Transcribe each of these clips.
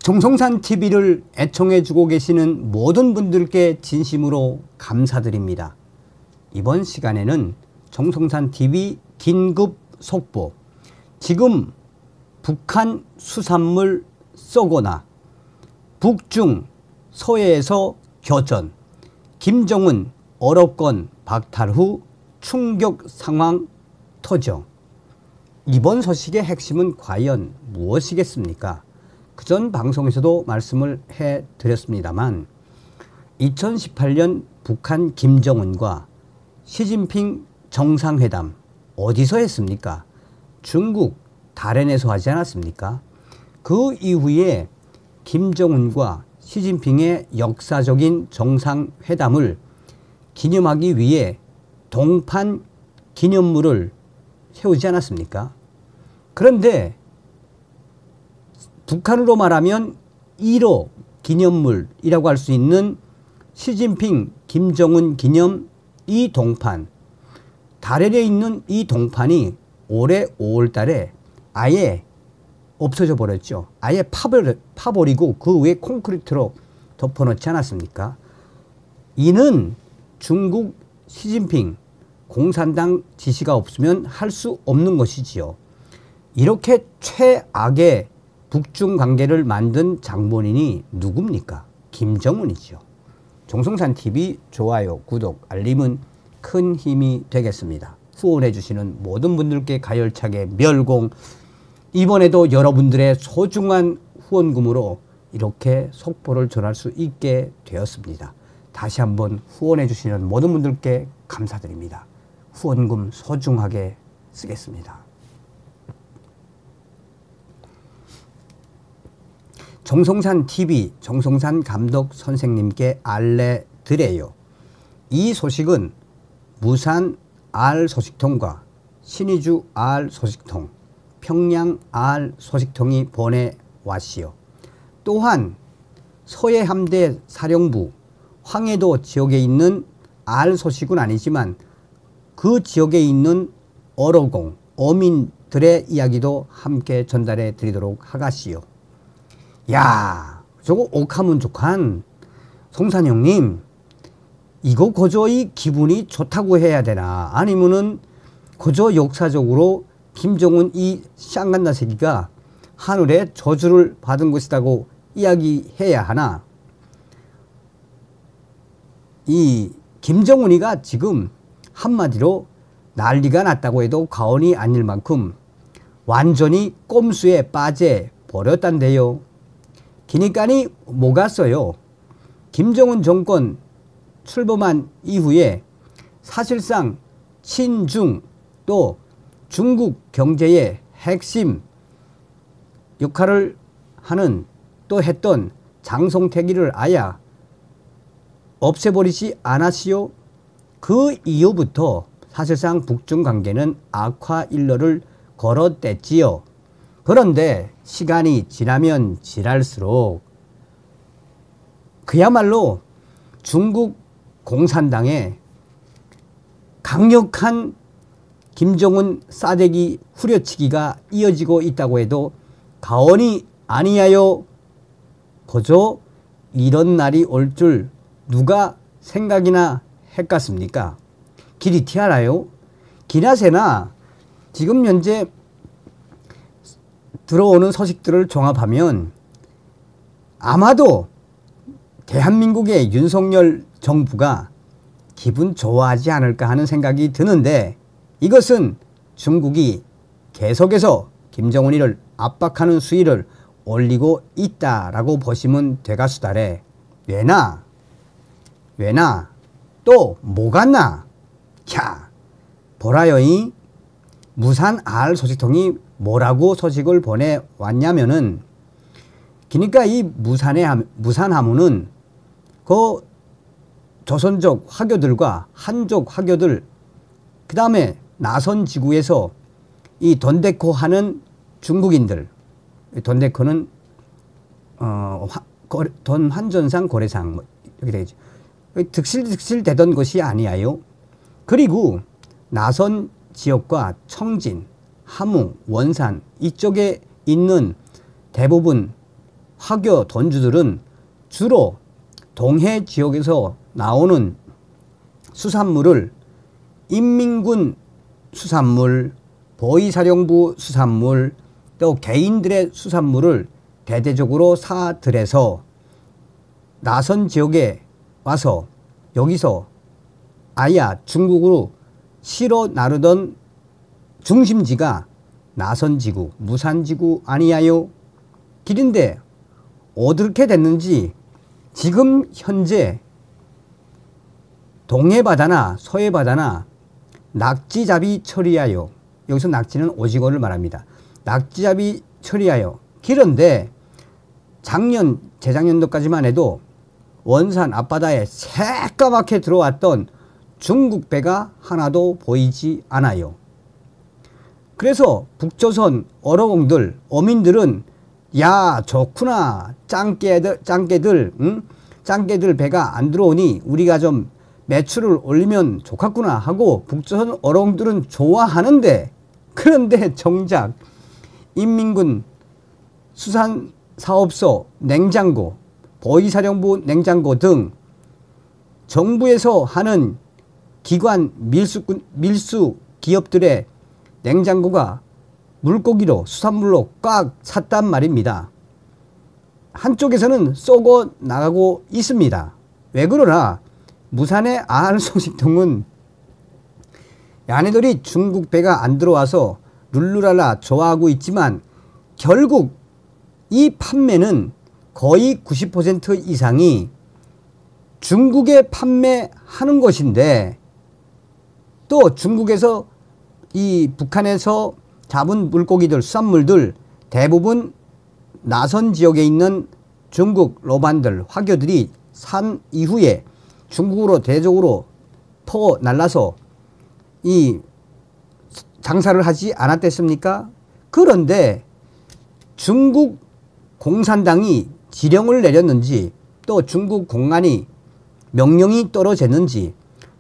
정성산 TV를 애청해주고 계시는 모든 분들께 진심으로 감사드립니다. 이번 시간에는 정성산 TV 긴급 속보, 지금 북한 수산물 쏘거나 북중 서해에서 교전, 김정은 어로권 박탈 후 충격 상황 터정. 이번 소식의 핵심은 과연 무엇이겠습니까? 그전 방송에서도 말씀을 해드렸습니다만 2018년 북한 김정은과 시진핑 정상회담 어디서 했습니까? 중국 다롄에서 하지 않았습니까? 그 이후에 김정은과 시진핑의 역사적인 정상회담을 기념하기 위해 동판 기념물을 세우지 않았습니까? 그런데 북한으로 말하면 1호 기념물이라고 할 수 있는 시진핑 김정은 기념 이 동판, 다롄에 있는 이 동판이 올해 5월 달에 아예 없어져 버렸죠. 아예 파버리고 그 위에 콘크리트로 덮어놓지 않았습니까? 이는 중국 시진핑 공산당 지시가 없으면 할 수 없는 것이지요. 이렇게 최악의 북중 관계를 만든 장본인이 누굽니까? 김정은이죠. 정성산 TV 좋아요, 구독, 알림은 큰 힘이 되겠습니다. 후원해 주시는 모든 분들께 가열차게 멸공. 이번에도 여러분들의 소중한 후원금으로 이렇게 속보를 전할 수 있게 되었습니다. 다시 한번 후원해 주시는 모든 분들께 감사드립니다. 후원금 소중하게 쓰겠습니다. 정성산 TV 정성산 감독 선생님께 알려드려요. 이 소식은 무산 R 소식통과 신의주 R 소식통, 평양 R 소식통이 보내왔시오. 또한 서해 함대 사령부 황해도 지역에 있는 R 소식은 아니지만 그 지역에 있는 어로공, 어민들의 이야기도 함께 전달해 드리도록 하겠시오. 야, 저거 옥하면 족한 송산 형님, 이거 고저히 기분이 좋다고 해야 되나? 아니면은 고저 역사적으로 김정은 이 쌍간나 새끼가 하늘에 저주를 받은 것이라고 이야기해야 하나? 이 김정은이가 지금 한마디로 난리가 났다고 해도 과언이 아닐 만큼 완전히 꼼수에 빠져 버렸단데요. 기니까니 뭐갔어요? 김정은 정권 출범한 이후에 사실상 친중 또 중국 경제의 핵심 역할을 하는 또 했던 장성택이를 아예 없애버리지 않았시오? 그 이후부터 사실상 북중 관계는 악화 일로를 걸어댔지요. 그런데 시간이 지나면 지날수록 그야말로 중국 공산당의 강력한 김정은 싸대기 후려치기가 이어지고 있다고 해도 과언이 아니하여. 그저 이런 날이 올 줄 누가 생각이나 했겠습니까? 길이 튀어나요? 기나새나 지금 현재 들어오는 소식들을 종합하면 아마도 대한민국의 윤석열 정부가 기분 좋아하지 않을까 하는 생각이 드는데, 이것은 중국이 계속해서 김정은이를 압박하는 수위를 올리고 있다라고 보시면 되가수다래. 왜나 또 뭐갔나? 자, 보라요. 이 무산 R 소식통이 뭐라고 소식을 보내왔냐면은, 그러니까 이 무산 하면은 그 조선족 화교들과 한족 화교들, 그 다음에 나선 지구에서 이 돈데코 하는 중국인들, 돈데코는 돈 환전상 거래상 뭐 이렇게 되죠. 득실 되던 것이 아니에요. 그리고 나선 지역과 청진, 함흥, 원산 이쪽에 있는 대부분 화교 돈주들은 주로 동해 지역에서 나오는 수산물을 인민군 수산물, 보위사령부 수산물, 또 개인들의 수산물을 대대적으로 사들여서 나선 지역에 와서 여기서 아야 중국으로 실어 나르던 중심지가 나선지구, 무산지구 아니야요? 길인데 어떻게 됐는지 지금 현재 동해바다나 서해바다나 낙지잡이 처리하여, 여기서 낙지는 오징어를 말합니다. 낙지잡이 처리하여 길은데 작년, 재작년도까지만 해도 원산 앞바다에 새까맣게 들어왔던 중국 배가 하나도 보이지 않아요. 그래서 북조선 어로공들, 어민들은 야 좋구나, 짱깨들 배가 안 들어오니 우리가 좀 매출을 올리면 좋겠구나 하고 북조선 어로공들은 좋아하는데, 그런데 정작 인민군 수산사업소 냉장고, 보위사령부 냉장고 등 정부에서 하는 기관 밀수 기업들의 냉장고가 물고기로, 수산물로 꽉 찼단 말입니다. 한쪽에서는 쏘고 나가고 있습니다. 왜 그러나 무산의 알소식통은 야네들이 중국 배가 안 들어와서 룰루랄라 좋아하고 있지만 결국 이 판매는 거의 90% 이상이 중국에 판매하는 것인데, 또 중국에서 이 북한에서 잡은 물고기들, 수산물들 대부분 나선 지역에 있는 중국 로반들, 화교들이 산 이후에 중국으로 대적으로 퍼 날라서 이 장사를 하지 않았겠습니까? 그런데 중국 공산당이 지령을 내렸는지, 또 중국 공안이 명령이 떨어졌는지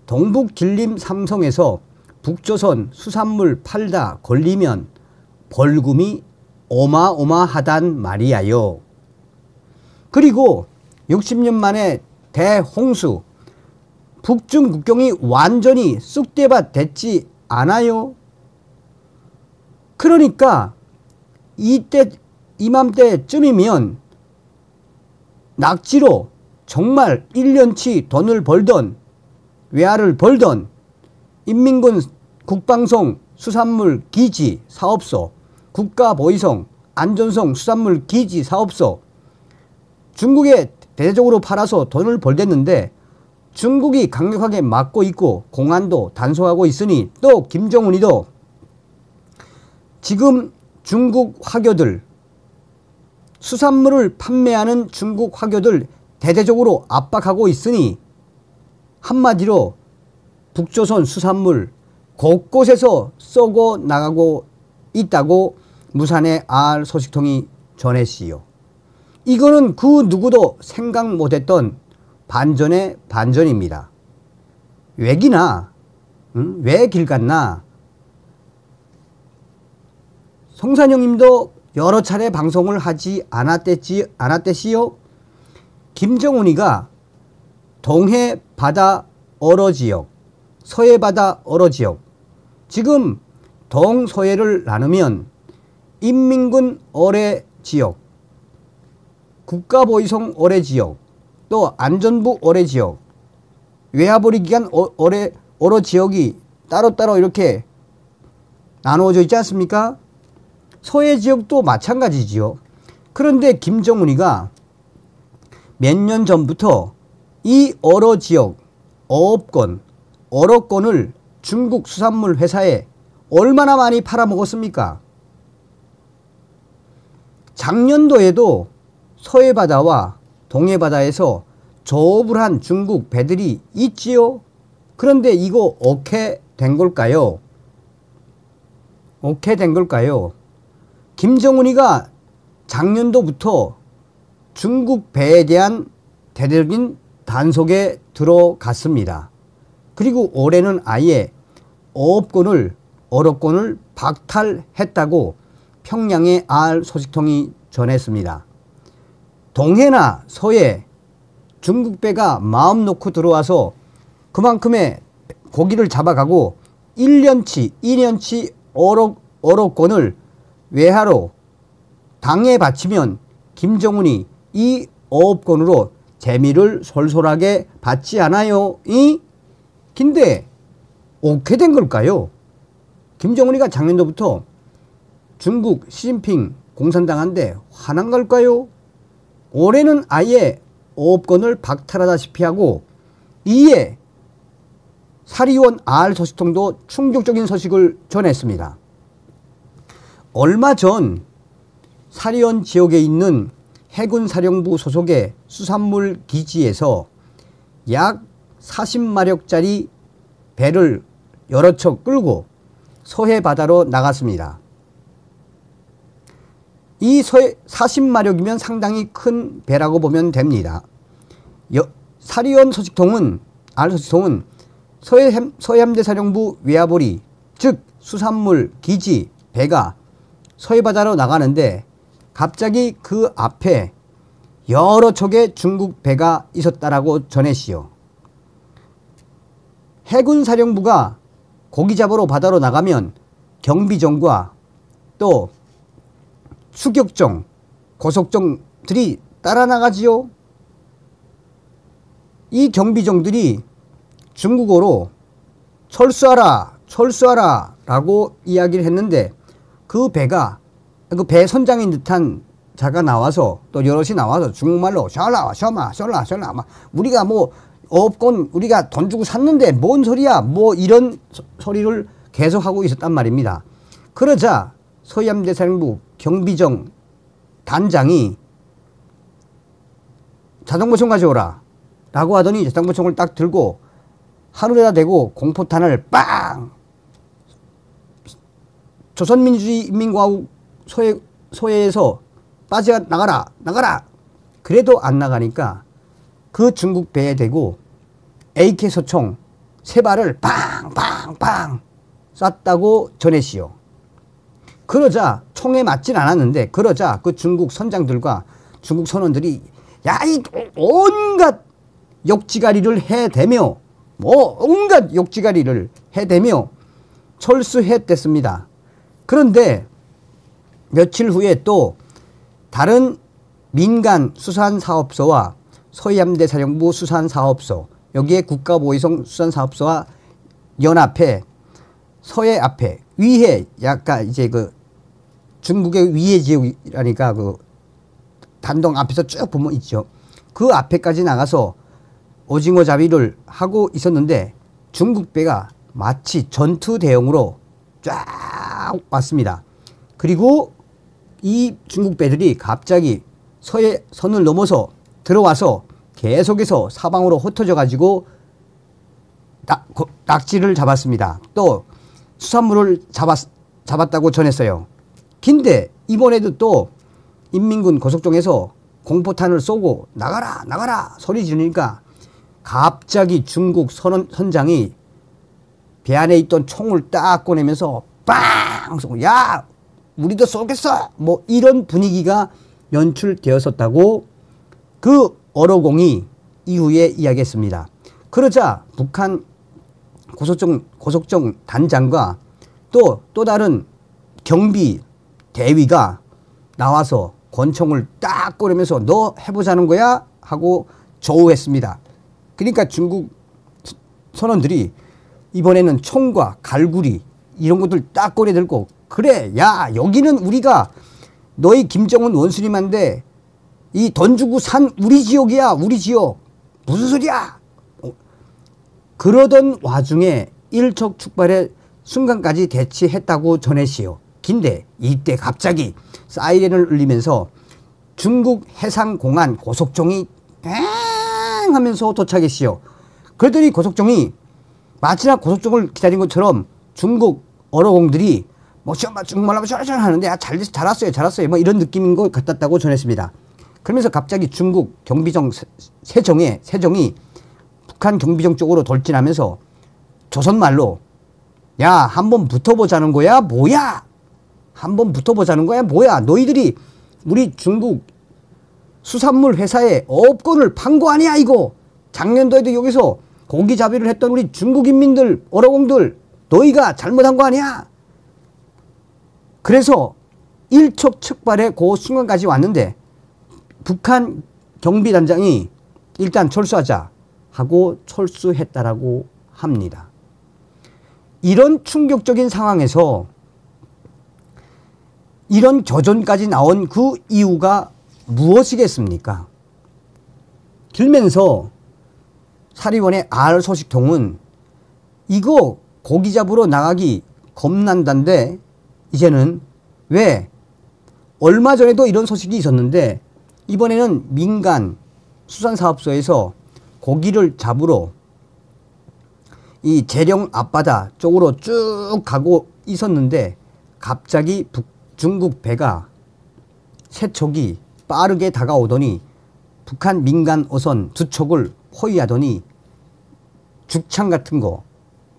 동북 길림 삼성에서 북조선 수산물 팔다 걸리면 벌금이 어마어마하단 말이야요. 그리고 60년 만에 대홍수, 북중 국경이 완전히 쑥대밭 됐지 않아요? 그러니까 이맘때쯤이면 낙지로 정말 1년치 돈을 벌던, 외화를 벌던 인민군 국방성 수산물 기지 사업소, 국가보위성 안전성 수산물 기지 사업소, 중국에 대대적으로 팔아서 돈을 벌댔는데 중국이 강력하게 막고 있고 공안도 단속하고 있으니, 또 김정은이도 지금 중국 화교들, 수산물을 판매하는 중국 화교들 대대적으로 압박하고 있으니 한마디로 북조선 수산물 곳곳에서 쏘고 나가고 있다고 무산의 알소식통이 전했시요. 이거는 그 누구도 생각 못했던 반전의 반전입니다. 왜 기나? 왜 길 갔나? 송산영님도 여러 차례 방송을 하지 않았댔시요? 김정은이가 동해 바다 어로 지역, 서해 바다 어로 지역, 지금 동서해를 나누면 인민군 어뢰 지역, 국가보위성 어뢰 지역, 또 안전부 어뢰 지역, 외화벌이 기간 어뢰 지역이 따로따로 이렇게 나누어져 있지 않습니까? 서해 지역도 마찬가지지요. 그런데 김정은이가 몇 년 전부터 이 어로 지역, 어업권을 중국 수산물 회사에 얼마나 많이 팔아먹었습니까? 작년도에도 서해바다와 동해바다에서 조업을 한 중국 배들이 있지요. 그런데 이거 어떻게 된 걸까요? 어떻게 된 걸까요? 김정은이가 작년도부터 중국 배에 대한 대대적인 단속에 들어갔습니다. 그리고 올해는 아예 어업권을 박탈했다고 평양의 알소식통이 전했습니다. 동해나 서해 중국 배가 마음 놓고 들어와서 그만큼의 고기를 잡아가고 1년치, 2년치 어록권을 외화로 당에 바치면 김정은이 이 어업권으로 재미를 솔솔하게 받지 않아요? 근데 어떻게 된 걸까요? 김정은이가 작년도부터 중국 시진핑 공산당한테 화난 걸까요? 올해는 아예 어업권을 박탈하다시피 하고 이에 사리원 R 소식통도 충격적인 소식을 전했습니다. 얼마 전 사리원 지역에 있는 해군사령부 소속의 수산물 기지에서 약 40마력짜리 배를 여러 척 끌고 서해 바다로 나갔습니다. 이 40마력이면 상당히 큰 배라고 보면 됩니다. 사리원 소식통은 R소식통은 서해함대 사령부 외화보리 즉 수산물 기지 배가 서해 바다로 나가는데 갑자기 그 앞에 여러 척의 중국 배가 있었다라고 전했시오. 해군사령부가 고기 잡으러 바다로 나가면 경비정과 또 추격정, 고속정들이 따라 나가지요. 이 경비정들이 중국어로 철수하라, 철수하라 라고 이야기를 했는데 그 배가 그 배 선장인 듯한 자가 나와서 또 여럿이 나와서 중국말로 셔라, 셔마, 셔라, 셔라 우리가 뭐 어업권 우리가 돈 주고 샀는데 뭔 소리야 뭐 이런 소리를 계속하고 있었단 말입니다. 그러자 서해함대 사령부 경비정 단장이 자동보총 가져오라 라고 하더니 자동보총을 딱 들고 하늘에다 대고 공포탄을 빵! 조선민주주의인민공화국 서해에서 빠져나가라 나가라 그래도 안 나가니까 그 중국 배에 대고 AK 소총 3발을 빵빵빵 쐈다고 전했시오. 그러자 총에 맞진 않았는데 그러자 그 중국 선장들과 중국 선원들이 야 이 온갖 욕지가리를 해대며 뭐 온갖 욕지가리를 해대며 철수했댔습니다. 그런데 며칠 후에 또 다른 민간 수산사업소와 서해함대 사령부 수산사업소 여기에 국가보위성 수산사업소와 연합해 서해 앞에 위해 약간 이제 그 중국의 위해 지역이라니까 그 단동 앞에서 쭉 보면 있죠. 그 앞에까지 나가서 오징어 잡이를 하고 있었는데 중국 배가 마치 전투 대용으로 쫙 왔습니다. 그리고 이 중국 배들이 갑자기 서해 선을 넘어서 들어와서 계속해서 사방으로 흩어져 가지고 낙지를 잡았습니다. 또 수산물을 잡았다고 전했어요. 근데 이번에도 또 인민군 고속정에서 공포탄을 쏘고 나가라 나가라 소리 지르니까 갑자기 중국 선장이 배 안에 있던 총을 딱 꺼내면서 빵 쏘고 야 우리도 쏘겠어 뭐 이런 분위기가 연출되었었다고 그 어로공이 이후에 이야기했습니다. 그러자 북한 고속정 단장과 또 다른 경비 대위가 나와서 권총을 딱 꺼내면서 너 해보자는 거야? 하고 조우했습니다. 그러니까 중국 선원들이 이번에는 총과 갈구리 이런 것들 딱 꺼내 들고 그래 야 여기는 우리가 너희 김정은 원수님한테 이 돈 주고 산 우리 지역이야 우리 지역 무슨 소리야 그러던 와중에 일촉즉발의 순간까지 대치했다고 전했시오. 근데 이때 갑자기 사이렌을 울리면서 중국 해상공안 고속정이 엥 하면서 도착했시오. 그러더니 고속정이 마치나 고속정을 기다린 것처럼 중국 어로공들이 뭐 중국말로 하는데 잘 왔어요 뭐 이런 느낌인 것 같았다고 전했습니다. 그러면서 갑자기 중국 경비정 세정이 북한 경비정 쪽으로 돌진하면서 조선말로 야 한번 붙어보자는 거야 뭐야 한번 붙어보자는 거야 뭐야 너희들이 우리 중국 수산물 회사에 업권을 판 거 아니야 이거. 작년도에도 여기서 고기잡이를 했던 우리 중국인민들 어로공들 너희가 잘못한 거 아니야. 그래서 일촉즉발의 그 순간까지 왔는데 북한 경비단장이 일단 철수하자 하고 철수했다라고 합니다. 이런 충격적인 상황에서 이런 교전까지 나온 그 이유가 무엇이겠습니까? 길면서 사리원의 알 소식통은 이거 고기 잡으러 나가기 겁난단데 이제는 왜 얼마 전에도 이런 소식이 있었는데 이번에는 민간 수산사업소에서 고기를 잡으러 이 재령 앞바다 쪽으로 쭉 가고 있었는데 갑자기 중국 배가 세척이 빠르게 다가오더니 북한 민간 어선 두 척을 호위하더니 죽창 같은 거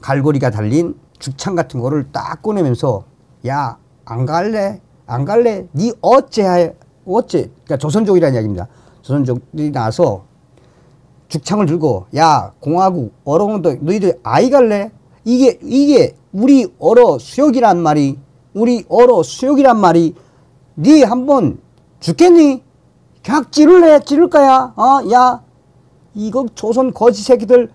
갈고리가 달린 죽창 같은 거를 딱 꺼내면서 야 안 갈래? 안 갈래? 니 어째 그러니까 조선족이라는 이야기입니다. 조선족들이 나와서 죽창을 들고 야 공화국 어로공도 너희들 아이 갈래? 이게 우리 어로 수욕이란 말이 우리 어로 수욕이란 말이 니 한번 죽겠니? 그냥 찌를 거야. 야 이거 조선 거지 새끼들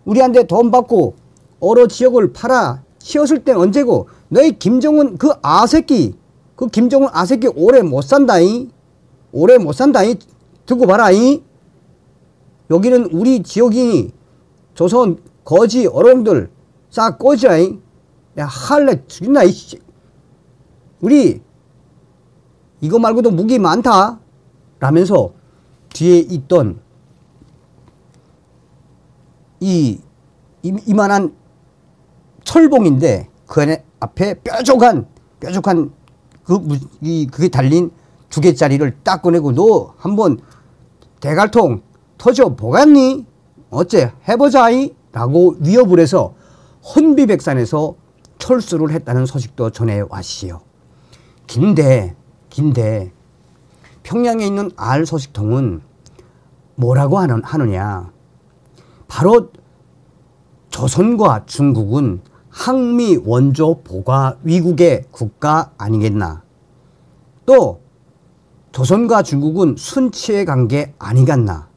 우리한테 돈 받고 어로 지역을 팔아 치웠을 땐 언제고 너희 김정은 그 아새끼 그 김정은 아새끼 오래 못 산다이 오래 못 산다이 듣고 봐라이 여기는 우리 지역이니 조선 거지 어롱들 싹 꺼지라이 야 할래 죽인다 이 우리 이거 말고도 무기 많다 라면서 뒤에 있던 이만한 철봉인데 그 안에 앞에 뾰족한 그게 달린 2개짜리를 딱 꺼내고 너 한번 대갈통 터져 보겠니? 어째 해보자이? 라고 위협을 해서 혼비백산에서 철수를 했다는 소식도 전해왔시요. 긴데 평양에 있는 알 소식통은 뭐라고 하느냐. 바로 조선과 중국은 항미 원조 보가 위국의 국가 아니겠나. 또 조선과 중국은 순치의 관계 아니겠나.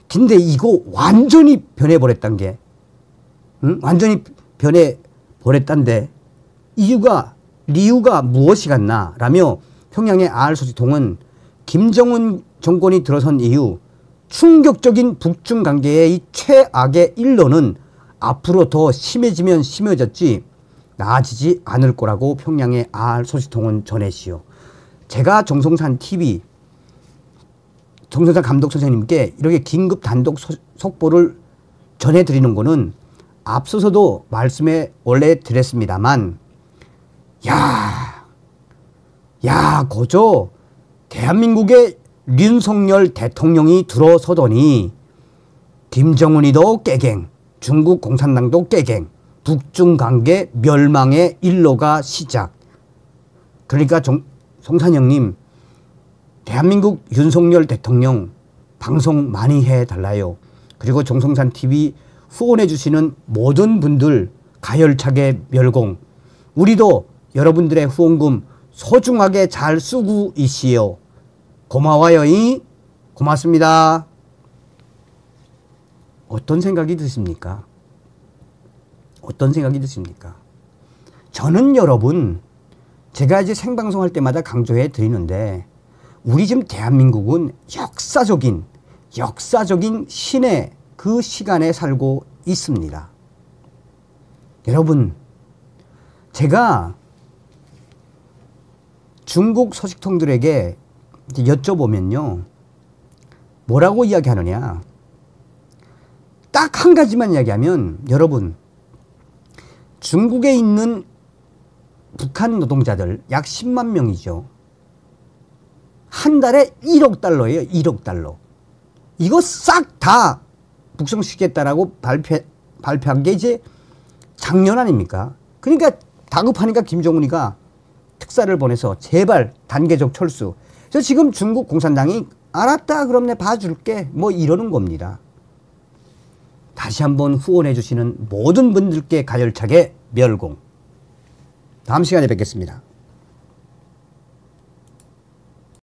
근데 이거 완전히 변해버렸단 게 완전히 변해버렸단데 이유가 무엇이겠나 라며 평양의 알 소식통은 김정은 정권이 들어선 이후 충격적인 북중 관계의 이 최악의 일로는 앞으로 더 심해지면 심해졌지 나아지지 않을 거라고 평양의 알 소식통은 전했시오. 제가 정성산 TV 정성산 감독 선생님께 이렇게 긴급 단독 속보를 전해드리는 거는 앞서서도 말씀에 원래 드렸습니다만 거저 대한민국의 윤석열 대통령이 들어서더니 김정은이도 깨갱 중국 공산당도 깨갱 북중 관계 멸망의 일로가 시작. 그러니까 성산 형님 대한민국 윤석열 대통령 방송 많이 해달라요. 그리고 정성산 TV 후원해 주시는 모든 분들 가열차게 멸공. 우리도 여러분들의 후원금 소중하게 잘 쓰고 있시요. 고마워요. 고맙습니다. 어떤 생각이 드십니까? 어떤 생각이 드십니까? 저는 여러분 제가 이제 생방송할 때마다 강조해 드리는데 우리 지금 대한민국은 역사적인 신의 그 시간에 살고 있습니다. 여러분 제가 중국 소식통들에게 여쭤보면요 뭐라고 이야기하느냐 딱 한 가지만 이야기하면 여러분 중국에 있는 북한 노동자들 약 10만 명이죠. 한 달에 1억 달러예요. 1억 달러. 이거 싹 다 북송시키겠다라고 발표한 게 이제 작년 아닙니까? 그러니까 다급하니까 김정은이가 특사를 보내서 제발 단계적 철수. 그래서 지금 중국 공산당이 알았다 그럼 내 봐줄게 뭐 이러는 겁니다. 다시 한번 후원해 주시는 모든 분들께 가열차게 멸공. 다음 시간에 뵙겠습니다.